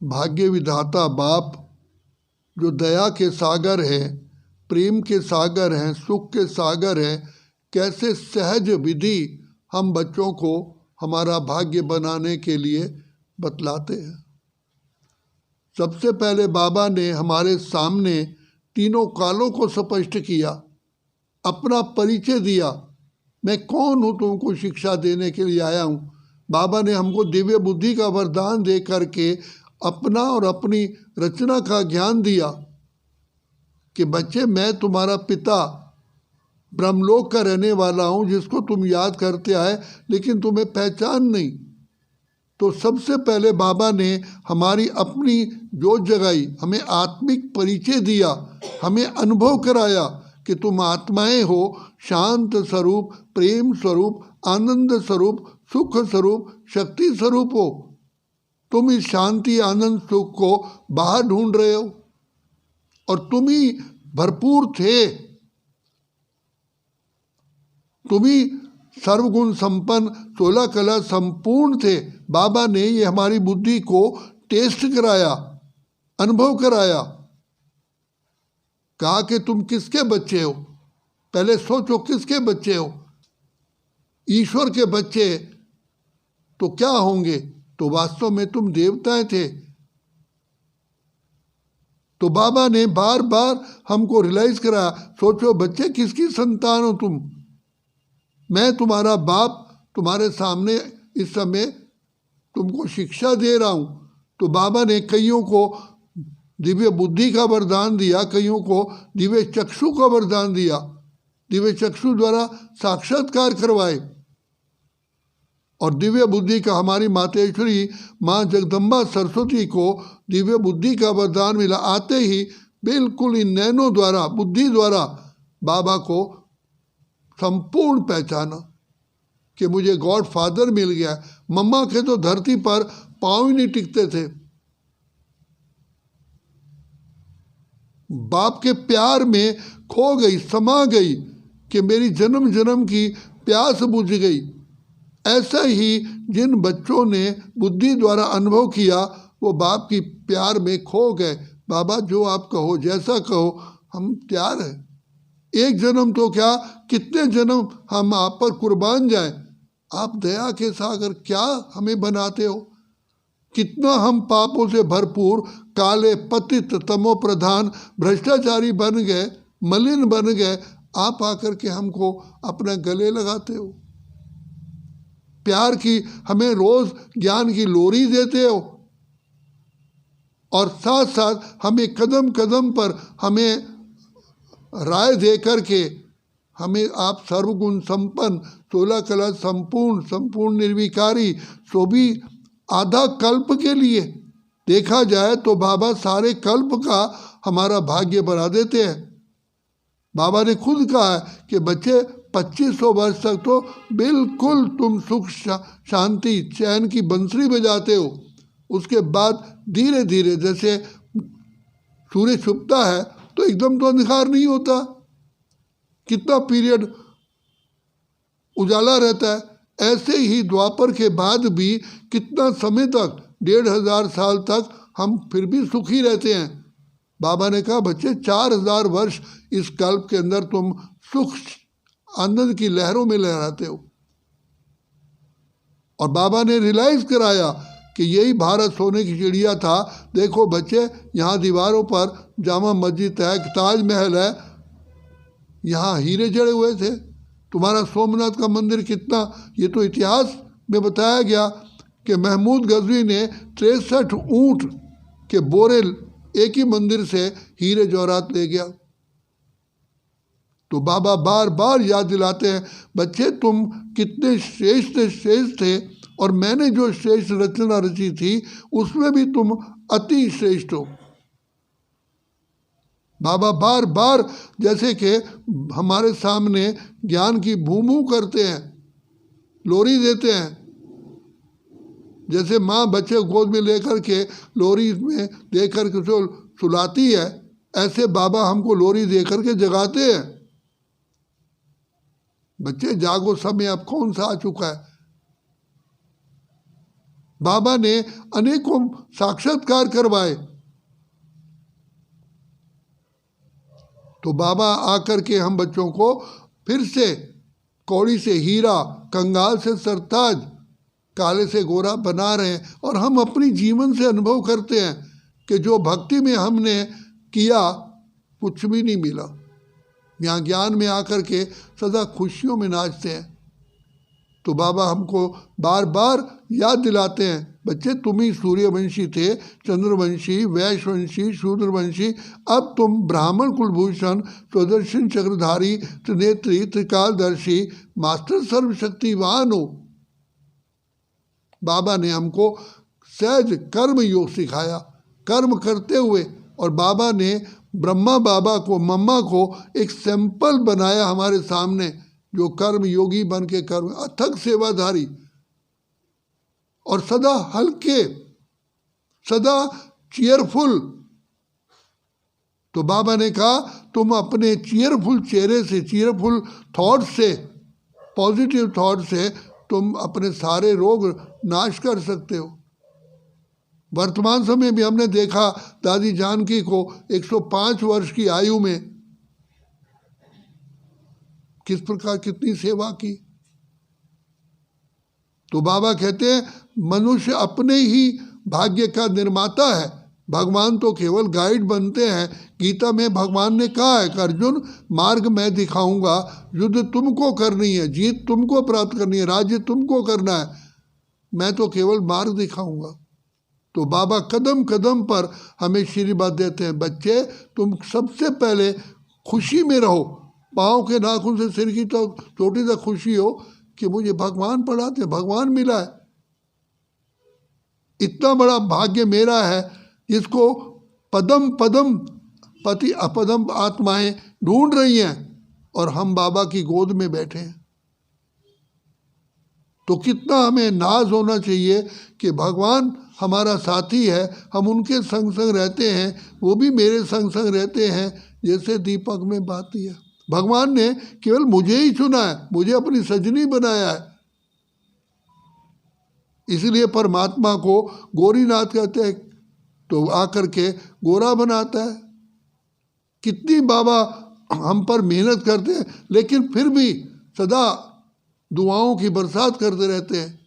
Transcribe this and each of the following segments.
भाग्य विधाता बाप जो दया के सागर है, प्रेम के सागर हैं, सुख के सागर हैं, कैसे सहज विधि हम बच्चों को हमारा भाग्य बनाने के लिए बतलाते हैं। सबसे पहले बाबा ने हमारे सामने तीनों कालों को स्पष्ट किया, अपना परिचय दिया। मैं कौन हूँ तुमको शिक्षा देने के लिए आया हूँ। बाबा ने हमको दिव्य बुद्धि का वरदान दे करके अपना और अपनी रचना का ज्ञान दिया कि बच्चे मैं तुम्हारा पिता ब्रह्मलोक का रहने वाला हूँ, जिसको तुम याद करते आए लेकिन तुम्हें पहचान नहीं। तो सबसे पहले बाबा ने हमारी अपनी जोत जगाई, हमें आत्मिक परिचय दिया, हमें अनुभव कराया कि तुम आत्माएं हो, शांत स्वरूप, प्रेम स्वरूप, आनंद स्वरूप, सुख स्वरूप, शक्ति स्वरूप हो। तुम इस शांति आनंद सुख को बाहर ढूंढ रहे हो और तुम ही भरपूर थे, तुम ही सर्वगुण संपन्न 16 कला संपूर्ण थे। बाबा ने ये हमारी बुद्धि को टेस्ट कराया, अनुभव कराया, कहा कि तुम किसके बच्चे हो। पहले सोचो किसके बच्चे हो। ईश्वर के बच्चे तो क्या होंगे, तो वास्तव में तुम देवताएं थे। तो बाबा ने बार बार हमको रियलाइज कराया, सोचो बच्चे किसकी संतान हो तुम। मैं तुम्हारा बाप तुम्हारे सामने इस समय तुमको शिक्षा दे रहा हूँ। तो बाबा ने कईयों को दिव्य बुद्धि का वरदान दिया, कईयों को दिव्य चक्षु का वरदान दिया, दिव्य चक्षु द्वारा साक्षात्कार करवाए। और दिव्य बुद्धि का हमारी मातेश्वरी माँ जगदम्बा सरस्वती को दिव्य बुद्धि का वरदान मिला। आते ही बिल्कुल इन नैनों द्वारा, बुद्धि द्वारा बाबा को संपूर्ण पहचाना कि मुझे गॉड फादर मिल गया। मम्मा के तो धरती पर पांव ही नहीं टिकते थे। बाप के प्यार में खो गई, समा गई कि मेरी जन्म जन्म की प्यास बुझ गई। ऐसा ही जिन बच्चों ने बुद्धि द्वारा अनुभव किया वो बाप की प्यार में खो गए। बाबा जो आप कहो, जैसा कहो, हम तैयार हैं। एक जन्म तो क्या, कितने जन्म हम आप पर कुर्बान जाएं। आप दया के सागर क्या हमें बनाते हो। कितना हम पापों से भरपूर, काले, पतित, तमो प्रधान, भ्रष्टाचारी बन गए, मलिन बन गए। आप आकर के हमको अपना गले लगाते हो। प्यार की हमें रोज ज्ञान की लोरी देते हो और साथ साथ हमें कदम कदम पर हमें राय दे करके हमें आप सर्वगुण संपन्न, 16 कला संपूर्ण निर्विकारी, सो भी आधा कल्प के लिए देखा जाए तो बाबा सारे कल्प का हमारा भाग्य बना देते हैं। बाबा ने खुद कहा है कि बच्चे 2500 वर्ष तक तो बिल्कुल तुम सुख शांति चैन की बंसरी बजाते हो। उसके बाद धीरे धीरे जैसे सूर्य छुपता है तो एकदम तो अंधकार नहीं होता, कितना पीरियड उजाला रहता है। ऐसे ही द्वापर के बाद भी कितना समय तक, 1500 साल तक हम फिर भी सुखी रहते हैं। बाबा ने कहा बच्चे 4000 वर्ष इस कल्प के अंदर तुम सुख आनंद की लहरों में लहराते हो। और बाबा ने रियलाइज कराया कि यही भारत सोने की चिड़िया था। देखो बच्चे, यहाँ दीवारों पर जामा मस्जिद है, ताजमहल है, यहाँ हीरे जड़े हुए थे। तुम्हारा सोमनाथ का मंदिर कितना, ये तो इतिहास में बताया गया कि महमूद गजवी ने 63 ऊंट के बोरे एक ही मंदिर से हीरे जवाहरात ले गया। तो बाबा बार बार याद दिलाते हैं बच्चे तुम कितने श्रेष्ठ थे और मैंने जो श्रेष्ठ रचना रची थी उसमें भी तुम अति श्रेष्ठ हो। बाबा बार बार जैसे कि हमारे सामने ज्ञान की भूमू करते हैं, लोरी देते हैं। जैसे माँ बच्चे गोद में लेकर के लोरी में देकर के उसे सुलाती है, ऐसे बाबा हमको लोरी देकर के जगाते हैं। बच्चे जागो, समय अब कौन सा आ चुका है। बाबा ने अनेकों साक्षात्कार करवाए। तो बाबा आकर के हम बच्चों को फिर से कौड़ी से हीरा, कंगाल से सरताज, काले से गोरा बना रहे हैं। और हम अपनी जीवन से अनुभव करते हैं कि जो भक्ति में हमने किया कुछ भी नहीं मिला। यहाँ ज्ञान में आकर के सदा खुशियों में नाचते हैं। तो बाबा हमको बार बार याद दिलाते हैं, बच्चे तुम ही सूर्यवंशी थे, चंद्रवंशी, वैश्यवंशी, शूद्रवंशी, अब तुम ब्राह्मण कुलभूषण, स्वदर्शन चक्रधारी, त्रिनेत्री, त्रिकालदर्शी, मास्टर सर्वशक्तिवान हो। बाबा ने हमको सहज कर्म योग सिखाया, कर्म करते हुए। और बाबा ने ब्रह्मा बाबा को, मम्मा को एक सैंपल बनाया हमारे सामने, जो कर्म योगी बन के कर्म अथक सेवाधारी और सदा हल्के, सदा चीयरफुल। तो बाबा ने कहा तुम अपने चीयरफुल चेहरे से, चीयरफुल थॉट से, पॉजिटिव थॉट से तुम अपने सारे रोग नाश कर सकते हो। वर्तमान समय में हमने देखा दादी जानकी को 105 वर्ष की आयु में किस प्रकार कितनी सेवा की। तो बाबा कहते हैं मनुष्य अपने ही भाग्य का निर्माता है, भगवान तो केवल गाइड बनते हैं। गीता में भगवान ने कहा है कि अर्जुन मार्ग मैं दिखाऊंगा, युद्ध तुमको करनी है, जीत तुमको प्राप्त करनी है, राज्य तुमको करना है, मैं तो केवल मार्ग दिखाऊंगा। तो बाबा कदम कदम पर हमें आशीर्वाद देते हैं, बच्चे तुम सबसे पहले खुशी में रहो। पाँव के नाखून से सिर की तो चोटी तक खुशी हो कि मुझे भगवान पढ़ाते, भगवान मिला है। इतना बड़ा भाग्य मेरा है जिसको पदम पदम पति अपदम आत्माएं ढूंढ रही हैं और हम बाबा की गोद में बैठे हैं। तो कितना हमें नाज होना चाहिए कि भगवान हमारा साथी है, हम उनके संग संग रहते हैं, वो भी मेरे संग संग रहते हैं, जैसे दीपक में बाती है। भगवान ने केवल मुझे ही चुना है, मुझे अपनी सजनी बनाया है। इसलिए परमात्मा को गौरीनाथ कहते हैं, तो आकर के गोरा बनाता है। कितनी बाबा हम पर मेहनत करते हैं, लेकिन फिर भी सदा दुआओं की बरसात करते रहते हैं।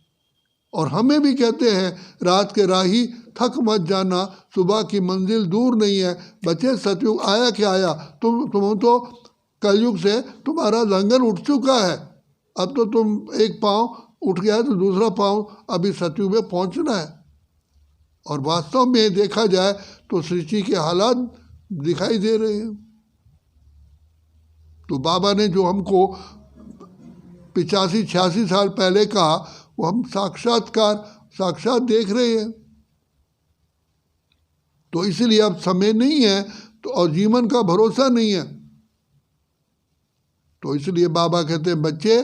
और हमें भी कहते हैं रात के राही थक मत जाना, सुबह की मंजिल दूर नहीं है। बच्चे सतयुग आया क्या आया, तुम तो कलयुग से तुम्हारा लंगर उठ चुका है। अब तो तुम एक पाँव उठ गया तो दूसरा पाँव अभी सतयुग में पहुंचना है। और वास्तव में देखा जाए तो सृष्टि के हालात दिखाई दे रहे हैं। तो बाबा ने जो हमको 85-86 साल पहले कहा, वो हम साक्षात देख रहे हैं। तो इसलिए अब समय नहीं है तो और जीवन का भरोसा नहीं है। तो इसलिए बाबा कहते हैं बच्चे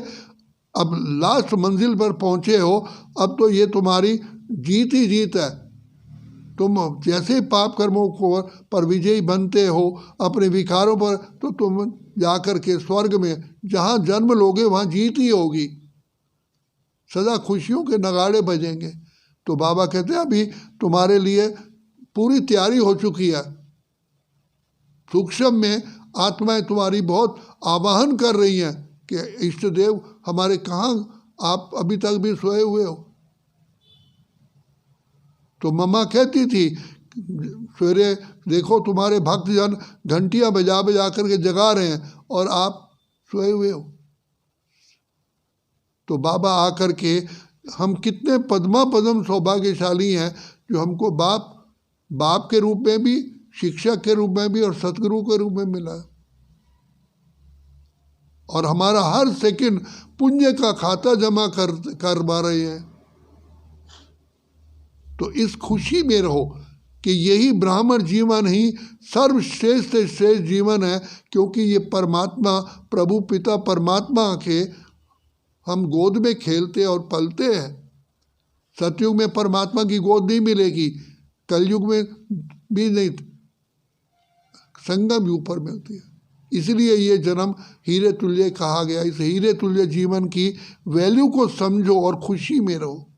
अब लास्ट मंजिल पर पहुंचे हो, अब तो ये तुम्हारी जीत ही जीत है। तुम जैसे पाप कर्मों को पर विजयी बनते हो अपने विकारों पर, तो तुम जाकर के स्वर्ग में जहाँ जन्म लोगे वहाँ जीत ही होगी, सदा खुशियों के नगाड़े बजेंगे। तो बाबा कहते हैं अभी तुम्हारे लिए पूरी तैयारी हो चुकी है। सूक्ष्म में आत्माएं तुम्हारी बहुत आवाहन कर रही हैं कि इष्ट देव हमारे कहाँ, आप अभी तक भी सोए हुए हो। तो मम्मा कहती थी सवेरे देखो तुम्हारे भक्तजन घंटियां बजा बजा करके जगा रहे हैं और आप सोए हुए हो। तो बाबा आकर के हम कितने पद्मा पद्म सौभाग्यशाली हैं जो हमको बाप के रूप में भी, शिक्षक के रूप में भी और सतगुरु के रूप में मिला है। और हमारा हर सेकंड पुण्य का खाता जमा करवा रहे हैं। तो इस खुशी में रहो कि यही ब्राह्मण जीवन ही सर्वश्रेष्ठ से श्रेष्ठ जीवन है, क्योंकि ये परमात्मा प्रभु पिता परमात्मा के हम गोद में खेलते और पलते हैं। सतयुग में परमात्मा की गोद नहीं मिलेगी, कलयुग में भी नहीं, संगम युग पर मिलती है। इसलिए ये जन्म हीरे तुल्य कहा गया। इस हीरे तुल्य जीवन की वैल्यू को समझो और खुशी में रहो।